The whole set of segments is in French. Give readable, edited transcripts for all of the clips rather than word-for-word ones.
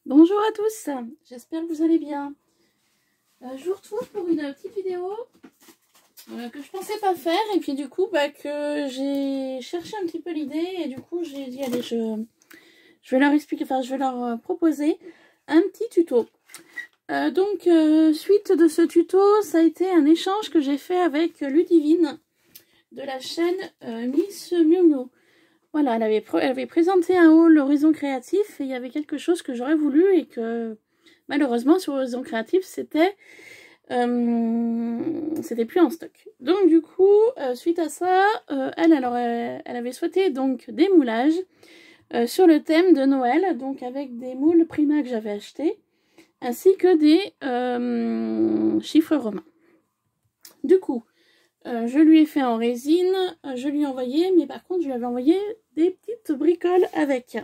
Bonjour à tous, j'espère que vous allez bien. Je vous retrouve pour une petite vidéo que je pensais pas faire et puis du coup que j'ai cherché un petit peu l'idée et du coup j'ai dit allez je vais leur expliquer, enfin je vais leur proposer un petit tuto. Suite de ce tuto, ça a été un échange que j'ai fait avec Ludivine de la chaîne Miss Miu Miu. Voilà, elle avait présenté un haul Horizon Créatif et il y avait quelque chose que j'aurais voulu et que malheureusement sur Horizon Créatif c'était plus en stock. Donc du coup, suite à ça, elle avait souhaité donc des moulages sur le thème de Noël, donc avec des moules Prima que j'avais achetés, ainsi que des chiffres romains. Du coup, je lui ai fait en résine, je lui ai envoyé, mais par contre je lui avais envoyé des petites bricoles avec.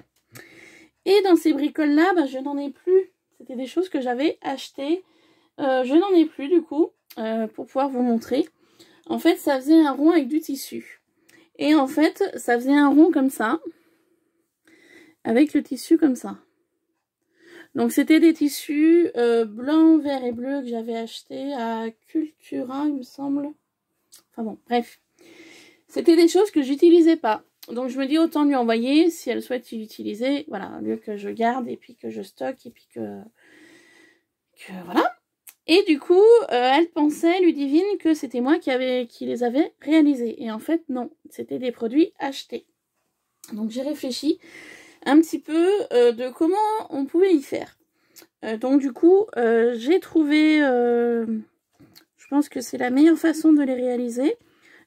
Et dans ces bricoles-là, je n'en ai plus. C'était des choses que j'avais achetées. Je n'en ai plus du coup, pour pouvoir vous montrer. En fait, ça faisait un rond avec du tissu. Et en fait, ça faisait un rond comme ça, avec le tissu comme ça. Donc c'était des tissus blanc, vert et bleu que j'avais achetés à Cultura, il me semble. Enfin bon, bref. C'était des choses que j'utilisais pas. Donc je me dis autant lui envoyer si elle souhaite l'utiliser. Voilà, au lieu que je garde et puis que je stocke et puis que voilà. Et du coup, elle pensait, Ludivine, que c'était moi qui les avais réalisés. Et en fait, non. C'était des produits achetés. Donc j'ai réfléchi un petit peu de comment on pouvait y faire. Donc du coup, j'ai trouvé... je pense que c'est la meilleure façon de les réaliser.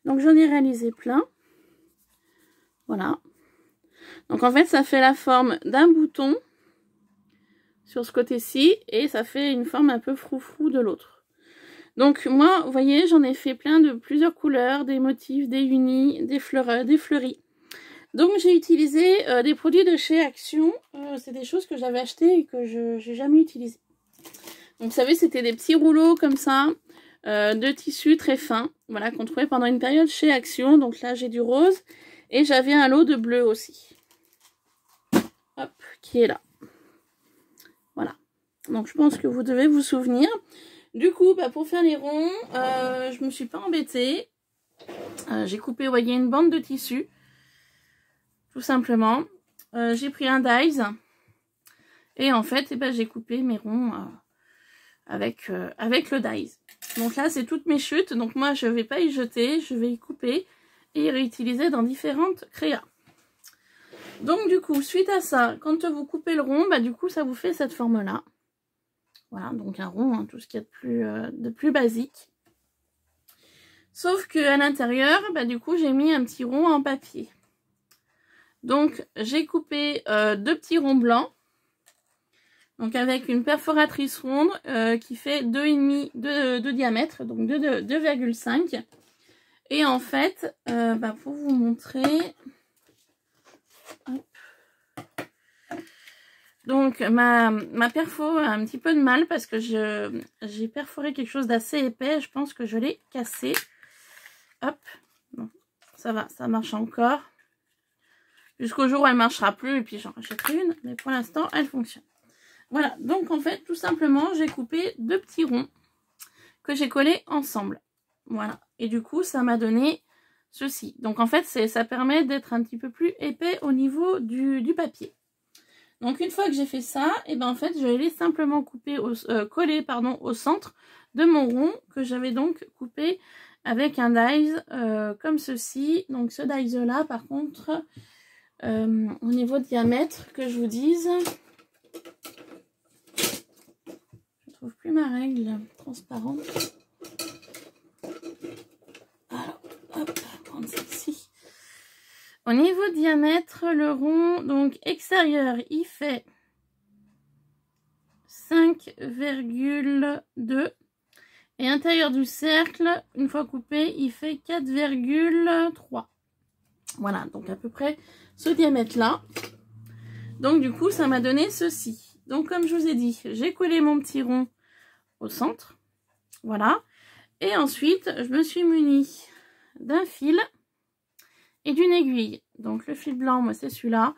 Donc j'en ai réalisé plein. Voilà. Donc en fait, ça fait la forme d'un bouton sur ce côté-ci. Et ça fait une forme un peu froufrou de l'autre. Donc moi, vous voyez, j'en ai fait plein de plusieurs couleurs, des motifs, des unis, des fleuris. Donc j'ai utilisé des produits de chez Action. C'est des choses que j'avais achetées et que je n'ai jamais utilisées. Donc vous savez, c'était des petits rouleaux comme ça, de tissu très fin, voilà, qu'on trouvait pendant une période chez Action. Donc là, j'ai du rose et j'avais un lot de bleu aussi. Hop, qui est là. Voilà. Donc je pense que vous devez vous souvenir. Du coup, pour faire les ronds, je me suis pas embêtée. J'ai coupé, vous voyez, une bande de tissu. Tout simplement. J'ai pris un dies. Et en fait, j'ai coupé mes ronds avec le dies. Donc là, c'est toutes mes chutes. Donc moi, je ne vais pas y jeter. Je vais y couper et y réutiliser dans différentes créas. Donc du coup, suite à ça, quand vous coupez le rond, du coup, ça vous fait cette forme-là. Voilà, donc un rond, hein, tout ce qu'il y a de plus basique. Sauf qu'à l'intérieur, du coup, j'ai mis un petit rond en papier. Donc, j'ai coupé deux petits ronds blancs. Donc, avec une perforatrice ronde qui fait 2,5 de diamètre, donc 2,5. Et en fait, pour vous montrer... Hop. Donc, ma perfo a un petit peu de mal parce que j'ai perforé quelque chose d'assez épais. Je pense que je l'ai cassé. Hop. Bon, ça va, ça marche encore. Jusqu'au jour où elle ne marchera plus et puis j'en rachèterai une. Mais pour l'instant, elle fonctionne. Voilà, donc en fait, tout simplement, j'ai coupé deux petits ronds que j'ai collés ensemble. Voilà, et du coup, ça m'a donné ceci. Donc en fait, ça permet d'être un petit peu plus épais au niveau du papier. Donc une fois que j'ai fait ça, et en fait, je vais simplement coller au centre de mon rond que j'avais donc coupé avec un dies comme ceci. Donc ce dies là, par contre, au niveau diamètre, que je vous dise, je trouve plus ma règle transparente. Alors, hop, prendre celle-ci. Au niveau diamètre, le rond, donc extérieur, il fait 5,2 et intérieur du cercle, une fois coupé, il fait 4,3. Voilà, donc à peu près ce diamètre-là. Donc du coup, ça m'a donné ceci. Donc comme je vous ai dit, j'ai collé mon petit rond au centre. Voilà. Et ensuite, je me suis munie d'un fil et d'une aiguille. Donc le fil blanc, moi c'est celui-là.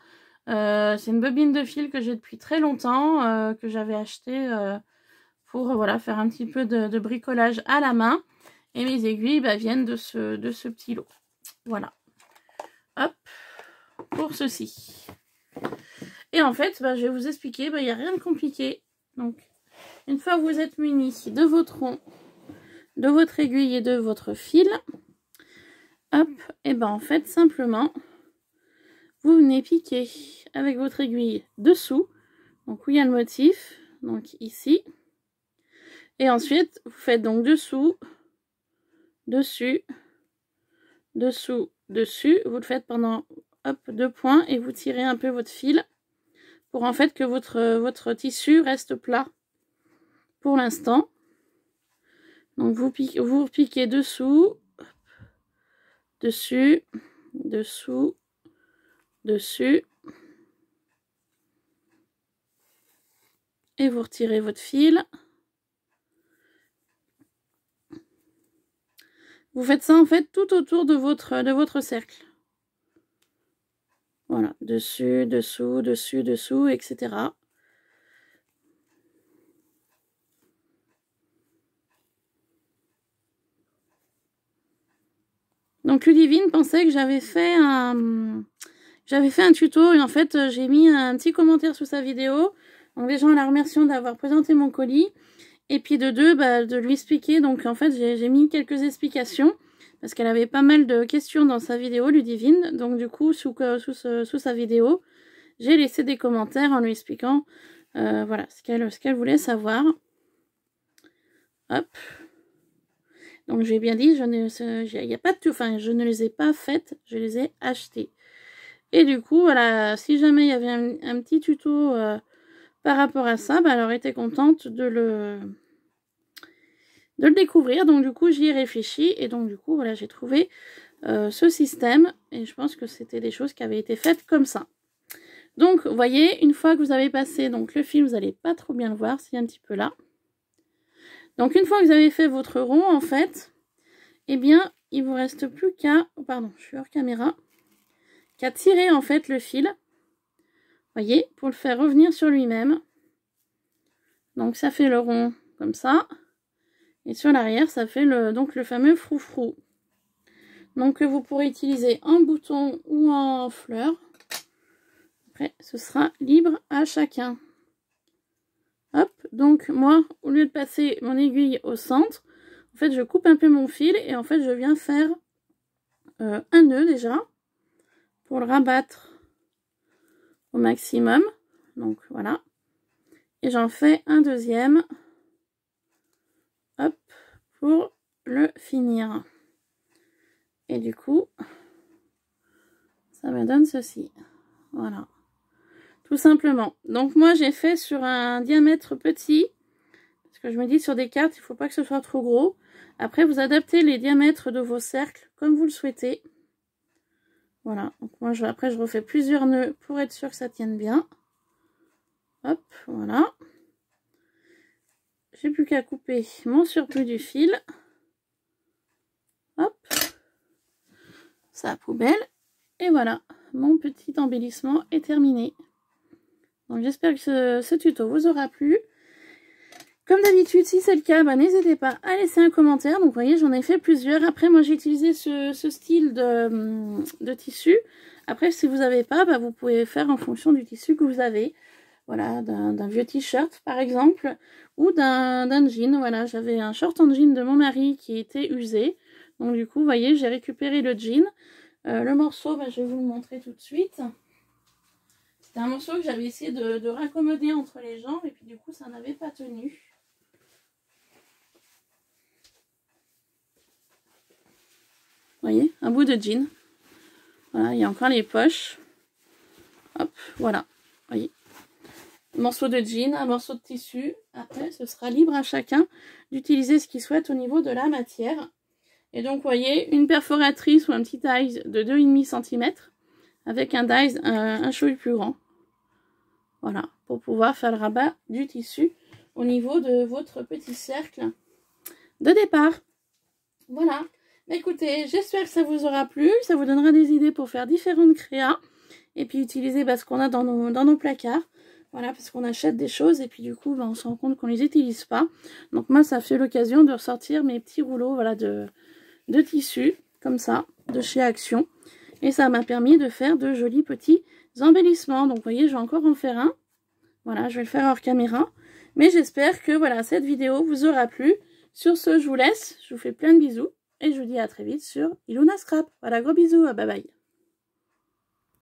C'est une bobine de fil que j'ai depuis très longtemps, que j'avais acheté pour voilà, faire un petit peu de bricolage à la main. Et mes aiguilles viennent de ce petit lot. Voilà. Hop, pour ceci. Et en fait, je vais vous expliquer, il n'y a rien de compliqué. Donc, une fois que vous êtes munis de votre rond, de votre aiguille et de votre fil, hop, et en fait, simplement, vous venez piquer avec votre aiguille dessous, donc où il y a le motif, donc ici. Et ensuite, vous faites donc dessous, dessus, dessous, dessus. Vous le faites pendant, hop, 2 points et vous tirez un peu votre fil pour en fait que votre tissu reste plat pour l'instant. Donc vous piquez dessous, dessus, dessous, dessus. Et vous retirez votre fil. Vous faites ça en fait tout autour de votre cercle. Voilà, dessus, dessous, dessus, dessous, etc. Donc Ludivine pensait que j'avais fait un tuto et en fait j'ai mis un petit commentaire sous sa vidéo. Donc déjà en la remerciant d'avoir présenté mon colis. Et puis de deux, de lui expliquer. Donc en fait j'ai mis quelques explications. Parce qu'elle avait pas mal de questions dans sa vidéo, Ludivine. Donc du coup, sous sa vidéo, j'ai laissé des commentaires en lui expliquant voilà, ce qu'elle voulait savoir. Hop. Donc j'ai bien dit, y a pas de tout, enfin je ne les ai pas faites, je les ai achetées. Et du coup, voilà, si jamais il y avait un petit tuto par rapport à ça, elle aurait été contente de le découvrir. Donc du coup, j'y ai réfléchi et donc du coup, voilà, j'ai trouvé ce système et je pense que c'était des choses qui avaient été faites comme ça. Donc, vous voyez, une fois que vous avez passé donc le fil, vous n'allez pas trop bien le voir, c'est un petit peu là. Donc, une fois que vous avez fait votre rond, en fait, eh bien, il vous reste plus qu'à, oh, pardon, je suis hors caméra, qu'à tirer en fait le fil, voyez, pour le faire revenir sur lui-même. Donc, ça fait le rond comme ça. Et sur l'arrière, ça fait donc le fameux froufrou. Donc, que vous pourrez utiliser en bouton ou en fleur. Après, ce sera libre à chacun. Hop, donc moi, au lieu de passer mon aiguille au centre, en fait, je coupe un peu mon fil et en fait, je viens faire un nœud déjà pour le rabattre au maximum. Donc, voilà. Et j'en fais un deuxième. Hop, pour le finir. Et du coup, ça me donne ceci. Voilà. Tout simplement. Donc moi j'ai fait sur un diamètre petit. Parce que je me dis sur des cartes, il ne faut pas que ce soit trop gros. Après vous adaptez les diamètres de vos cercles comme vous le souhaitez. Voilà. Donc moi après je refais plusieurs nœuds pour être sûr que ça tienne bien. Hop, voilà. J'ai plus qu'à couper mon surplus du fil. Hop. Ça à poubelle. Et voilà. Mon petit embellissement est terminé. Donc j'espère que ce tuto vous aura plu. Comme d'habitude, si c'est le cas, n'hésitez pas à laisser un commentaire. Donc vous voyez, j'en ai fait plusieurs. Après, moi j'ai utilisé ce style de tissu. Après, si vous n'avez pas, vous pouvez faire en fonction du tissu que vous avez. Voilà, d'un vieux t-shirt par exemple. Ou d'un jean. Voilà, j'avais un short en jean de mon mari qui était usé. Donc du coup, vous voyez, j'ai récupéré le jean. Le morceau, je vais vous le montrer tout de suite. C'est un morceau que j'avais essayé de raccommoder entre les jambes et puis du coup ça n'avait pas tenu. Vous voyez, un bout de jean. Voilà, il y a encore les poches. Hop, voilà. Vous voyez. Un morceau de jean, un morceau de tissu. Après, ce sera libre à chacun d'utiliser ce qu'il souhaite au niveau de la matière. Et donc, vous voyez, une perforatrice ou un petit dies de 2,5 cm avec un dies un chouï plus grand. Voilà, pour pouvoir faire le rabat du tissu au niveau de votre petit cercle de départ. Voilà. Écoutez, j'espère que ça vous aura plu. Ça vous donnera des idées pour faire différentes créas. Et puis utiliser ce qu'on a dans nos placards. Voilà, parce qu'on achète des choses et puis du coup, on se rend compte qu'on les utilise pas. Donc moi, ça fait l'occasion de ressortir mes petits rouleaux, voilà, de tissu, comme ça, de chez Action. Et ça m'a permis de faire de jolis petits embellissements. Donc vous voyez, je vais encore en faire un. Voilà, je vais le faire hors caméra. Mais j'espère que voilà, cette vidéo vous aura plu. Sur ce, je vous laisse. Je vous fais plein de bisous. Et je vous dis à très vite sur Iluna Scrap. Voilà, gros bisous. Bye bye.